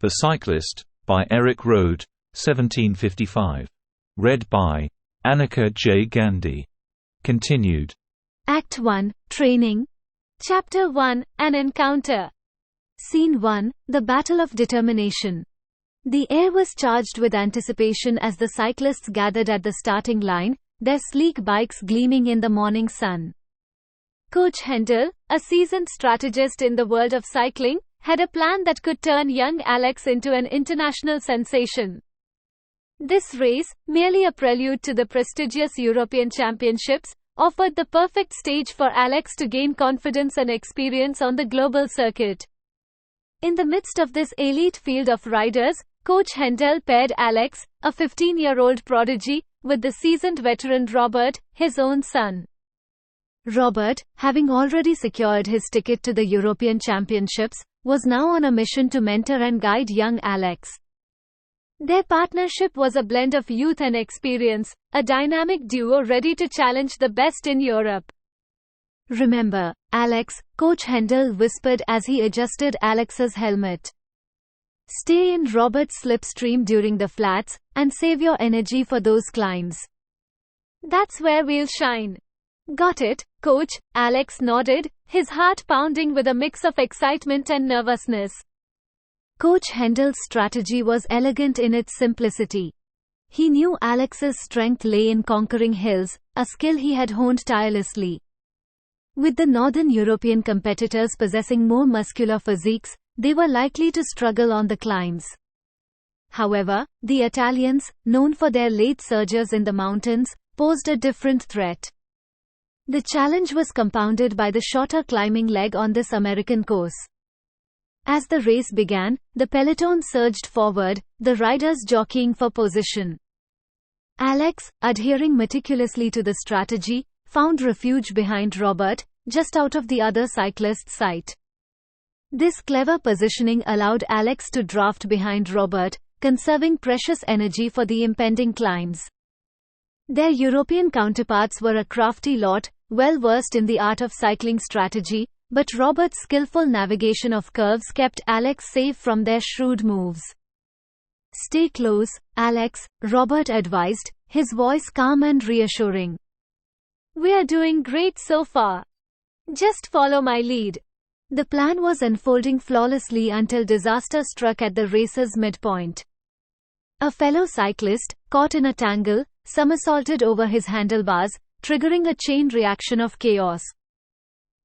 The Cyclist, by Erik Røde, 1755. Read by Annika J. Gandhi. Continued. Act 1, Training. Chapter 1, An Encounter. Scene 1, The Battle of Determination. The air was charged with anticipation as the cyclists gathered at the starting line, their sleek bikes gleaming in the morning sun. Coach Hendel, a seasoned strategist in the world of cycling, had a plan that could turn young Alex into an international sensation. This race, merely a prelude to the prestigious European Championships, offered the perfect stage for Alex to gain confidence and experience on the global circuit. In the midst of this elite field of riders, Coach Hendel paired Alex, a 15-year-old prodigy, with the seasoned veteran Robert, his own son. Robert, having already secured his ticket to the European Championships, was now on a mission to mentor and guide young Alex. Their partnership was a blend of youth and experience, a dynamic duo ready to challenge the best in Europe. "Remember, Alex," Coach Hendel whispered as he adjusted Alex's helmet. "Stay in Robert's slipstream during the flats, and save your energy for those climbs. That's where we'll shine." "Got it, Coach," Alex nodded, his heart pounding with a mix of excitement and nervousness. Coach Hendel's strategy was elegant in its simplicity. He knew Alex's strength lay in conquering hills, a skill he had honed tirelessly. With the Northern European competitors possessing more muscular physiques, they were likely to struggle on the climbs. However, the Italians, known for their late surges in the mountains, posed a different threat. The challenge was compounded by the shorter climbing leg on this American course. As the race began, the peloton surged forward, the riders jockeying for position. Alex, adhering meticulously to the strategy, found refuge behind Robert, just out of the other cyclist's sight. This clever positioning allowed Alex to draft behind Robert, conserving precious energy for the impending climbs. Their European counterparts were a crafty lot, well versed in the art of cycling strategy, but Robert's skillful navigation of curves kept Alex safe from their shrewd moves. "Stay close, Alex," Robert advised, his voice calm and reassuring. "We're doing great so far. Just follow my lead." The plan was unfolding flawlessly until disaster struck at the race's midpoint. A fellow cyclist, caught in a tangle, somersaulted over his handlebars, triggering a chain reaction of chaos.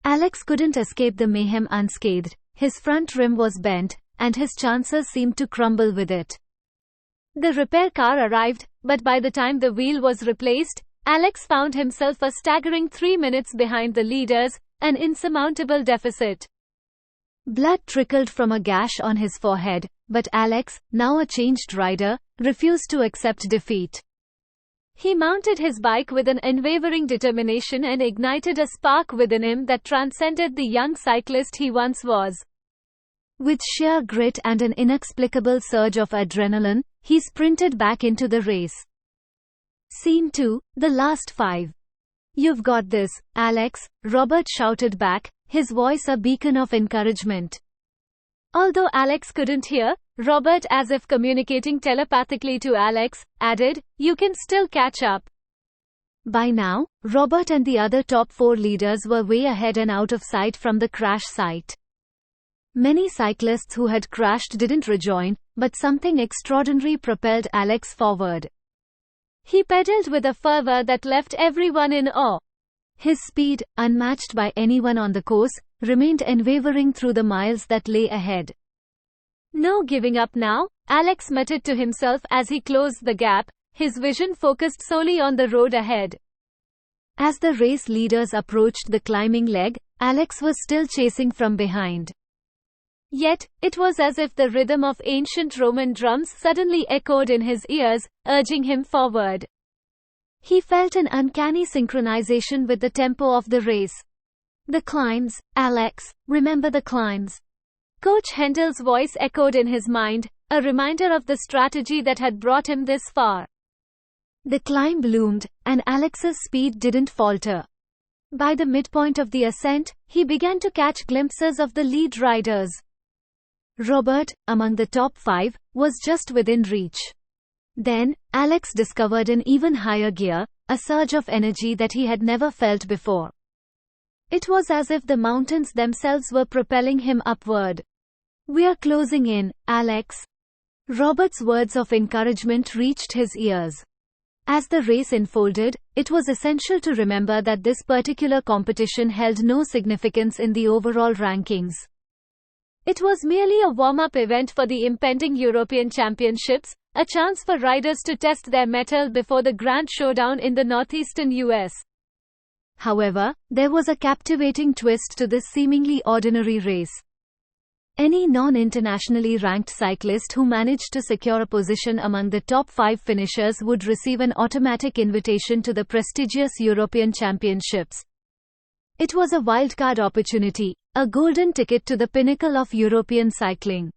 Alex couldn't escape the mayhem unscathed. His front rim was bent, and his chances seemed to crumble with it. The repair car arrived, but by the time the wheel was replaced, Alex found himself a staggering 3 minutes behind the leaders, an insurmountable deficit. Blood trickled from a gash on his forehead, but Alex, now a changed rider, refused to accept defeat. He mounted his bike with an unwavering determination and ignited a spark within him that transcended the young cyclist he once was. With sheer grit and an inexplicable surge of adrenaline, he sprinted back into the race. Scene 2, The Last 5. "You've got this, Alex," Robert shouted back, his voice a beacon of encouragement. Although Alex couldn't hear, Robert, as if communicating telepathically to Alex, added, "You can still catch up." By now, Robert and the other top 4 leaders were way ahead and out of sight from the crash site. Many cyclists who had crashed didn't rejoin, but something extraordinary propelled Alex forward. He pedaled with a fervor that left everyone in awe. His speed, unmatched by anyone on the course, remained unwavering through the miles that lay ahead. "No giving up now," Alex muttered to himself as he closed the gap, his vision focused solely on the road ahead. As the race leaders approached the climbing leg, Alex was still chasing from behind. Yet, it was as if the rhythm of ancient Roman drums suddenly echoed in his ears, urging him forward. He felt an uncanny synchronization with the tempo of the race. "The climbs, Alex, remember the climbs." Coach Hendel's voice echoed in his mind, a reminder of the strategy that had brought him this far. The climb loomed, and Alex's speed didn't falter. By the midpoint of the ascent, he began to catch glimpses of the lead riders. Robert, among the top 5, was just within reach. Then, Alex discovered an even higher gear, a surge of energy that he had never felt before. It was as if the mountains themselves were propelling him upward. "We're closing in, Alex." Robert's words of encouragement reached his ears. As the race unfolded, it was essential to remember that this particular competition held no significance in the overall rankings. It was merely a warm-up event for the impending European Championships, a chance for riders to test their mettle before the grand showdown in the northeastern US. However, there was a captivating twist to this seemingly ordinary race. Any non-internationally ranked cyclist who managed to secure a position among the top 5 finishers would receive an automatic invitation to the prestigious European Championships. It was a wildcard opportunity, a golden ticket to the pinnacle of European cycling.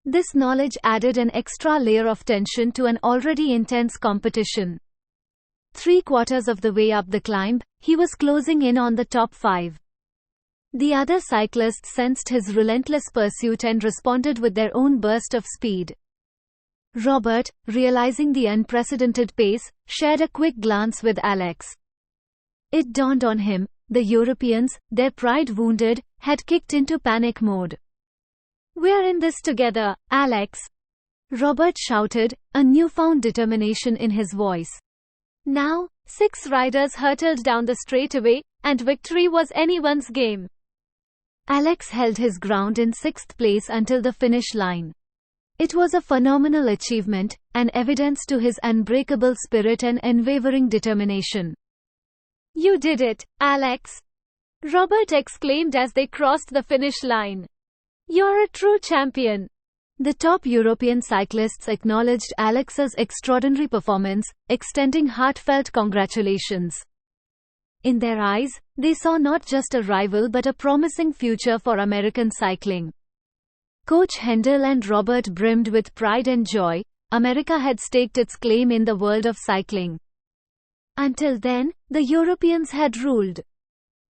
This knowledge added an extra layer of tension to an already intense competition. 3/4 of the way up the climb, he was closing in on the top 5. The other cyclists sensed his relentless pursuit and responded with their own burst of speed. Robert, realizing the unprecedented pace, shared a quick glance with Alex. It dawned on him, the Europeans, their pride wounded, had kicked into panic mode. "We're in this together, Alex," Robert shouted, a newfound determination in his voice. Now, 6 riders hurtled down the straightaway, and victory was anyone's game. Alex held his ground in 6th place until the finish line. It was a phenomenal achievement, an evidence to his unbreakable spirit and unwavering determination. "You did it, Alex!" Robert exclaimed as they crossed the finish line. "You're a true champion." The top European cyclists acknowledged Alex's extraordinary performance, extending heartfelt congratulations. In their eyes, they saw not just a rival but a promising future for American cycling. Coach Hendel and Robert brimmed with pride and joy. America had staked its claim in the world of cycling. Until then, the Europeans had ruled.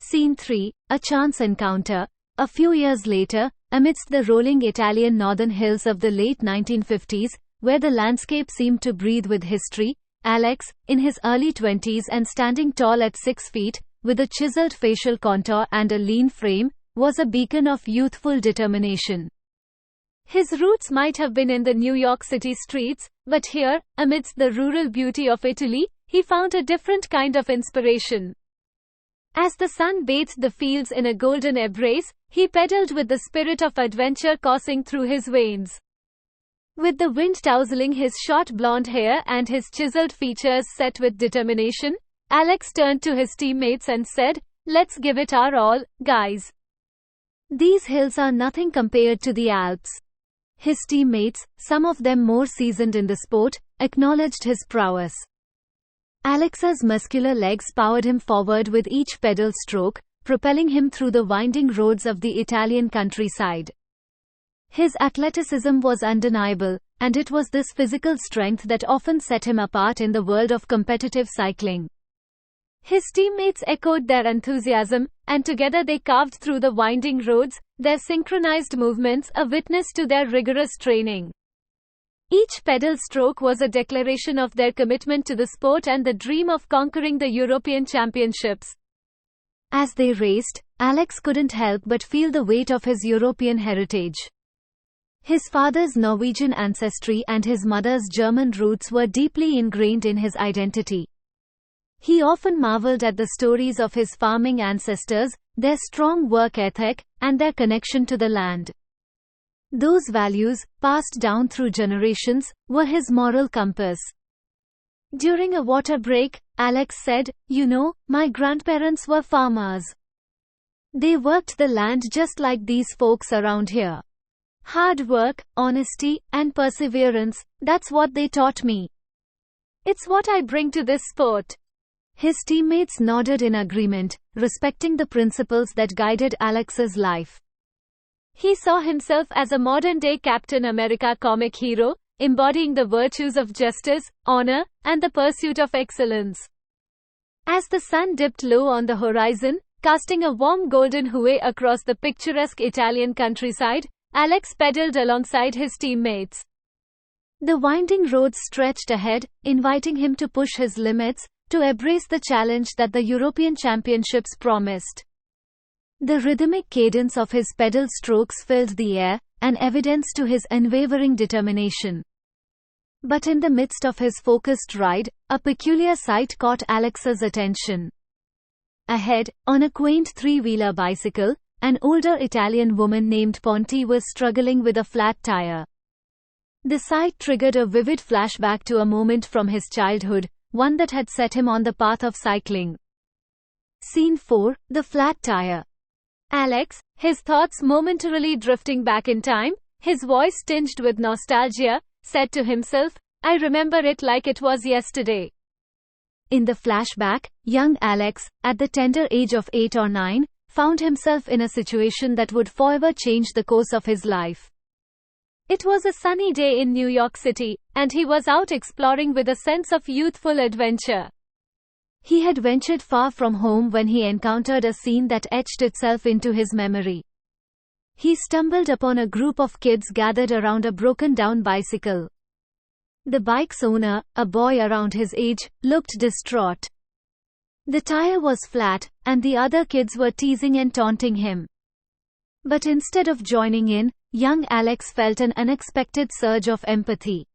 Scene 3, a chance encounter. A few years later, amidst the rolling Italian northern hills of the late 1950s, where the landscape seemed to breathe with history, Alex, in his early 20s and standing tall at 6 feet, with a chiseled facial contour and a lean frame, was a beacon of youthful determination. His roots might have been in the New York City streets, but here, amidst the rural beauty of Italy, he found a different kind of inspiration. As the sun bathed the fields in a golden embrace, he pedaled with the spirit of adventure coursing through his veins. With the wind tousling his short blonde hair and his chiseled features set with determination, Alex turned to his teammates and said, "Let's give it our all, guys. These hills are nothing compared to the Alps." His teammates, some of them more seasoned in the sport, acknowledged his prowess. Alex's muscular legs powered him forward with each pedal stroke, propelling him through the winding roads of the Italian countryside. His athleticism was undeniable, and it was this physical strength that often set him apart in the world of competitive cycling. His teammates echoed their enthusiasm, and together they carved through the winding roads, their synchronized movements a witness to their rigorous training. Each pedal stroke was a declaration of their commitment to the sport and the dream of conquering the European Championships. As they raced, Alex couldn't help but feel the weight of his European heritage. His father's Norwegian ancestry and his mother's German roots were deeply ingrained in his identity. He often marveled at the stories of his farming ancestors, their strong work ethic, and their connection to the land. Those values, passed down through generations, were his moral compass. During a water break, Alex said, "You know, my grandparents were farmers. They worked the land just like these folks around here. Hard work, honesty, and perseverance, that's what they taught me. It's what I bring to this sport." His teammates nodded in agreement, respecting the principles that guided Alex's life. He saw himself as a modern-day Captain America comic hero, embodying the virtues of justice, honor, and the pursuit of excellence. As the sun dipped low on the horizon, casting a warm golden hue across the picturesque Italian countryside, Alex pedaled alongside his teammates. The winding road stretched ahead, inviting him to push his limits, to embrace the challenge that the European Championships promised. The rhythmic cadence of his pedal strokes filled the air, an evidence to his unwavering determination. But in the midst of his focused ride, a peculiar sight caught Alex's attention. Ahead, on a quaint three-wheeler bicycle, an older Italian woman named Ponti was struggling with a flat tire. The sight triggered a vivid flashback to a moment from his childhood, one that had set him on the path of cycling. Scene 4, the flat tire. Alex, his thoughts momentarily drifting back in time, his voice tinged with nostalgia, said to himself, "I remember it like it was yesterday." In the flashback, young Alex, at the tender age of 8 or 9, found himself in a situation that would forever change the course of his life. It was a sunny day in New York City, and he was out exploring with a sense of youthful adventure. He had ventured far from home when he encountered a scene that etched itself into his memory. He stumbled upon a group of kids gathered around a broken-down bicycle. The bike's owner, a boy around his age, looked distraught. The tire was flat, and the other kids were teasing and taunting him. But instead of joining in, young Alex felt an unexpected surge of empathy.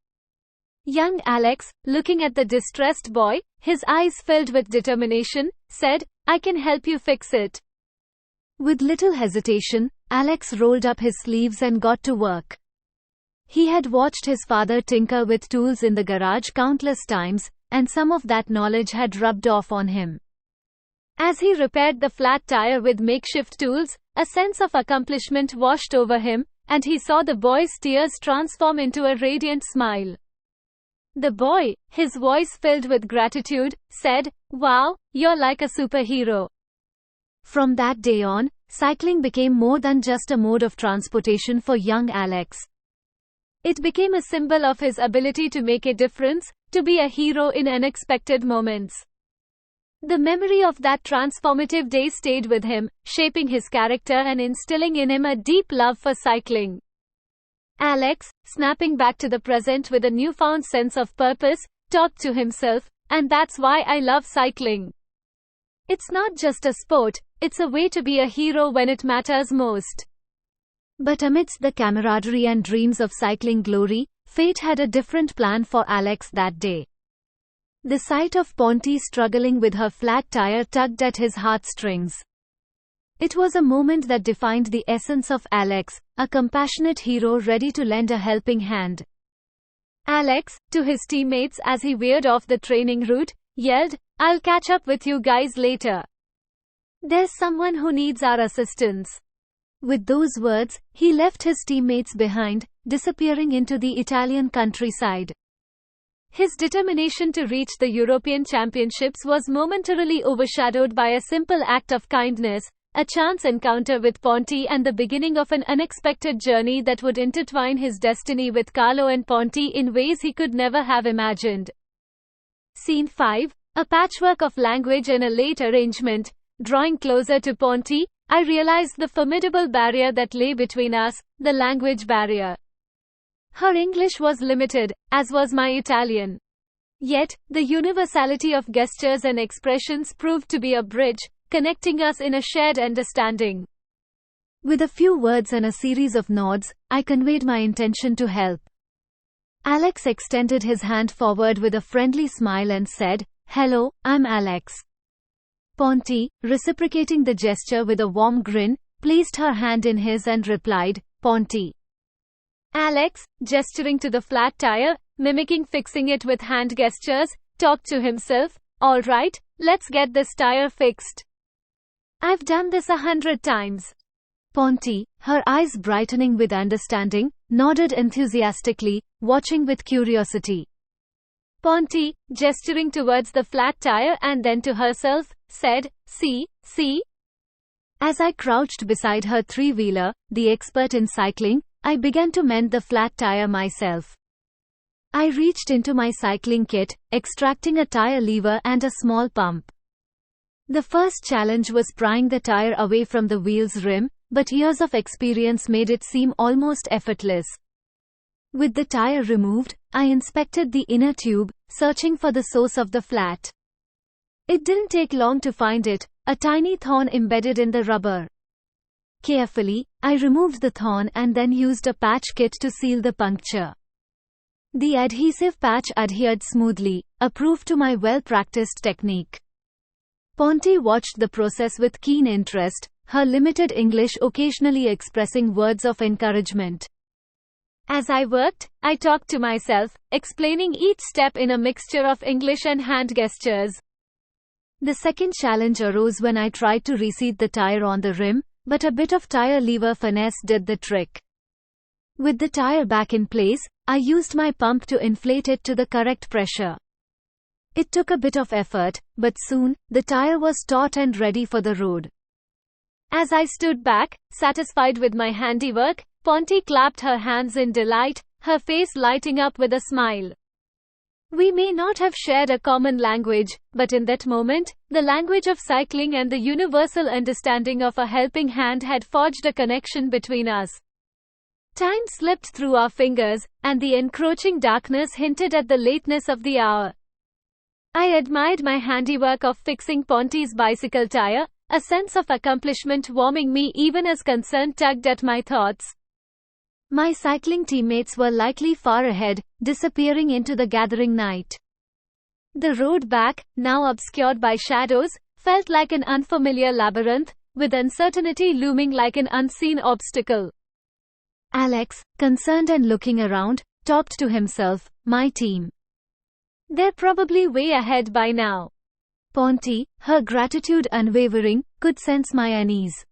Young Alex, looking at the distressed boy, his eyes filled with determination, said, "I can help you fix it." With little hesitation, Alex rolled up his sleeves and got to work. He had watched his father tinker with tools in the garage countless times, and some of that knowledge had rubbed off on him. As he repaired the flat tire with makeshift tools, a sense of accomplishment washed over him, and he saw the boy's tears transform into a radiant smile. The boy, his voice filled with gratitude, said, "Wow, you're like a superhero." From that day on, cycling became more than just a mode of transportation for young Alex. It became a symbol of his ability to make a difference, to be a hero in unexpected moments. The memory of that transformative day stayed with him, shaping his character and instilling in him a deep love for cycling. Alex, snapping back to the present with a newfound sense of purpose, talked to himself, "And that's why I love cycling. It's not just a sport, it's a way to be a hero when it matters most." But amidst the camaraderie and dreams of cycling glory, fate had a different plan for Alex that day. The sight of Ponti struggling with her flat tire tugged at his heartstrings. It was a moment that defined the essence of Alex, a compassionate hero ready to lend a helping hand. Alex, to his teammates as he veered off the training route, yelled, "I'll catch up with you guys later. There's someone who needs our assistance." With those words, he left his teammates behind, disappearing into the Italian countryside. His determination to reach the European Championships was momentarily overshadowed by a simple act of kindness, a chance encounter with Ponti and the beginning of an unexpected journey that would intertwine his destiny with Carlo and Ponti in ways he could never have imagined. Scene 5, a patchwork of language and a late arrangement. Drawing closer to Ponti, I realized the formidable barrier that lay between us, the language barrier. Her English was limited, as was my Italian. Yet, the universality of gestures and expressions proved to be a bridge, connecting us in a shared understanding. With a few words and a series of nods, I conveyed my intention to help. Alex extended his hand forward with a friendly smile and said, "Hello, I'm Alex." Ponti, reciprocating the gesture with a warm grin, placed her hand in his and replied, "Ponti." Alex, gesturing to the flat tire, mimicking fixing it with hand gestures, talked to himself, "All right, let's get this tire fixed. I've done this 100 times. Ponti, her eyes brightening with understanding, nodded enthusiastically, watching with curiosity. Ponti, gesturing towards the flat tire and then to herself, said, see. As I crouched beside her three-wheeler, the expert in cycling, I began to mend the flat tire myself. I reached into my cycling kit, extracting a tire lever and a small pump. The first challenge was prying the tire away from the wheel's rim, but years of experience made it seem almost effortless. With the tire removed, I inspected the inner tube, searching for the source of the flat. It didn't take long to find it, a tiny thorn embedded in the rubber. Carefully, I removed the thorn and then used a patch kit to seal the puncture. The adhesive patch adhered smoothly, a proof to my well-practiced technique. Ponty watched the process with keen interest, her limited English occasionally expressing words of encouragement. As I worked, I talked to myself, explaining each step in a mixture of English and hand gestures. The second challenge arose when I tried to reseat the tire on the rim, but a bit of tire lever finesse did the trick. With the tire back in place, I used my pump to inflate it to the correct pressure. It took a bit of effort, but soon, the tire was taut and ready for the road. As I stood back, satisfied with my handiwork, Ponty clapped her hands in delight, her face lighting up with a smile. We may not have shared a common language, but in that moment, the language of cycling and the universal understanding of a helping hand had forged a connection between us. Time slipped through our fingers, and the encroaching darkness hinted at the lateness of the hour. I admired my handiwork of fixing Ponty's bicycle tire, a sense of accomplishment warming me even as concern tugged at my thoughts. My cycling teammates were likely far ahead, disappearing into the gathering night. The road back, now obscured by shadows, felt like an unfamiliar labyrinth, with uncertainty looming like an unseen obstacle. Alex, concerned and looking around, talked to himself, my team. They're probably way ahead by now. Ponty, her gratitude unwavering, could sense my unease.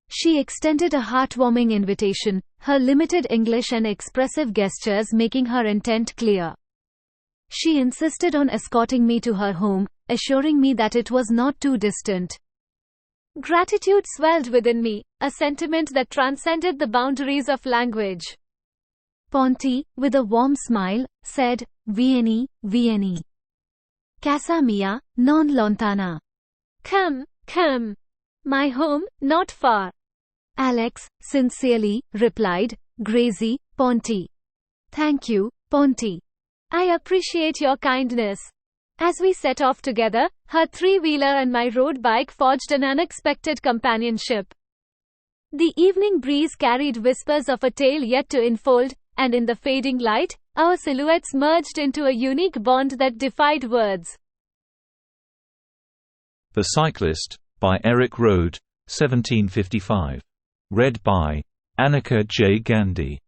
She extended a heartwarming invitation, her limited English and expressive gestures making her intent clear. She insisted on escorting me to her home, assuring me that it was not too distant. Gratitude swelled within me, a sentiment that transcended the boundaries of language. Ponty, with a warm smile, said, Vieni, Vieni. Casa mia, non lontana. Come, come. My home, not far. Alex, sincerely, replied, Grazie, Ponty. Thank you, Ponty. I appreciate your kindness. As we set off together, her three-wheeler and my road bike forged an unexpected companionship. The evening breeze carried whispers of a tale yet to unfold, and in the fading light, our silhouettes merged into a unique bond that defied words. The Cyclist, by Erik Røde, 1755. Read by Annika J. Gandhi.